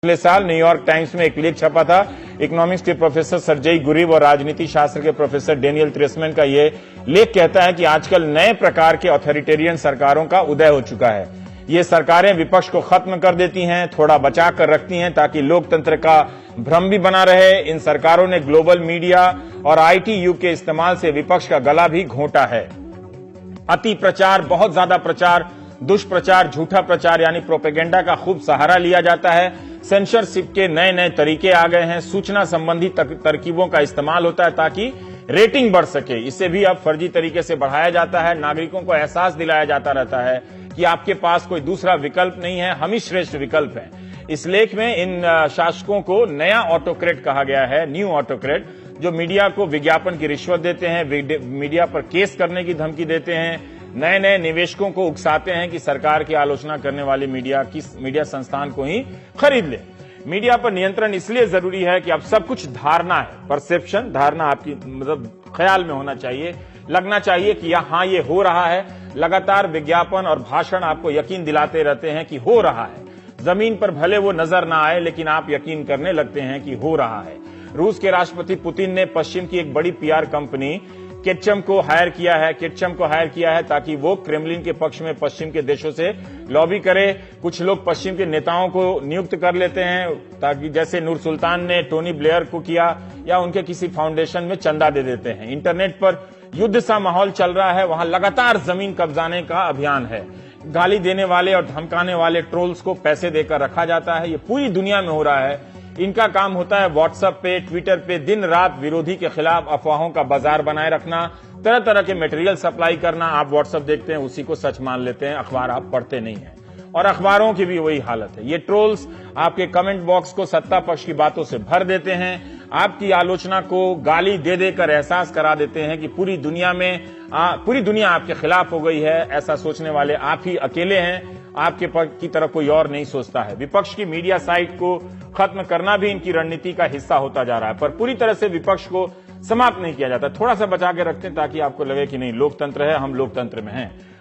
पिछले साल New York times में एक लेख छपा था। इकोनॉमिक्स के प्रोफेसर सर्जेई गुरिव और राजनीति शास्त्र के प्रोफेसर डेनियल ट्रेसमैन का ये लेख कहता है कि आजकल नए प्रकार के ऑथोरिटेरियन सरकारों का उदय हो चुका है। ये सरकारें विपक्ष को खत्म कर देती हैं, थोड़ा बचा कर रखती हैं ताकि लोकतंत्र का भ्रम भी बना रहे। इन सरकारों ने ग्लोबल मीडिया और आईटी युग के इस्तेमाल से विपक्ष का गला भी घोंटा है। अति प्रचार, बहुत ज्यादा प्रचार, दुष्प्रचार, झूठा प्रचार यानी प्रोपेगेंडा का खूब सहारा लिया जाता है। सेंसरशिप के नए नए तरीके आ गए हैं। सूचना संबंधी तरकीबों का इस्तेमाल होता है ताकि रेटिंग बढ़ सके। इसे भी अब फर्जी तरीके से बढ़ाया जाता है। नागरिकों को एहसास दिलाया जाता रहता है कि आपके पास कोई दूसरा विकल्प नहीं है, हम ही श्रेष्ठ विकल्प हैं। इस लेख में इन शासकों को नया ऑटोक्रेट कहा गया है, न्यू ऑटोक्रेट, जो मीडिया को विज्ञापन की रिश्वत देते हैं, मीडिया पर केस करने की धमकी देते हैं, नए नए निवेशकों को उकसाते हैं कि सरकार की आलोचना करने वाले मीडिया संस्थान को ही खरीद ले। मीडिया पर नियंत्रण इसलिए जरूरी है कि अब सब कुछ धारणा है, परसेप्शन, धारणा आपकी मतलब ख्याल में होना चाहिए, लगना चाहिए कि हाँ ये हो रहा है। लगातार विज्ञापन और भाषण आपको यकीन दिलाते रहते हैं कि हो रहा है। जमीन पर भले वो नजर ना आए लेकिन आप यकीन करने लगते हैं कि हो रहा है। रूस के राष्ट्रपति पुतिन ने पश्चिम की एक बड़ी पीआर कंपनी केटचम को हायर किया है ताकि वो क्रेमलिन के पक्ष में पश्चिम के देशों से लॉबी करे। कुछ लोग पश्चिम के नेताओं को नियुक्त कर लेते हैं ताकि जैसे नूर सुल्तान ने टोनी ब्लेयर को किया, या उनके किसी फाउंडेशन में चंदा दे देते हैं। इंटरनेट पर युद्ध सा माहौल चल रहा है, वहां लगातार जमीन कब्जाने का अभियान है। गाली देने वाले और धमकाने वाले ट्रोल्स को पैसे देकर रखा जाता है। ये पूरी दुनिया में हो रहा है। इनका काम होता है व्हाट्सएप पे, ट्विटर पे दिन रात विरोधी के खिलाफ अफवाहों का बाजार बनाए रखना, तरह तरह के मटेरियल सप्लाई करना। आप व्हाट्सएप देखते हैं, उसी को सच मान लेते हैं, अखबार आप पढ़ते नहीं हैं। और अखबारों की भी वही हालत है। ये ट्रोल्स आपके कमेंट बॉक्स को सत्ता पक्ष की बातों से भर देते हैं, आपकी आलोचना को गाली दे देकर एहसास करा देते हैं कि पूरी दुनिया आपके खिलाफ हो गई है। ऐसा सोचने वाले आप ही अकेले हैं, आपके की तरफ कोई और नहीं सोचता है। विपक्ष की मीडिया साइट को खत्म करना भी इनकी रणनीति का हिस्सा होता जा रहा है, पर पूरी तरह से विपक्ष को समाप्त नहीं किया जाता। थोड़ा सा बचा के रखते हैं ताकि आपको लगे कि नहीं, लोकतंत्र है, हम लोकतंत्र में हैं।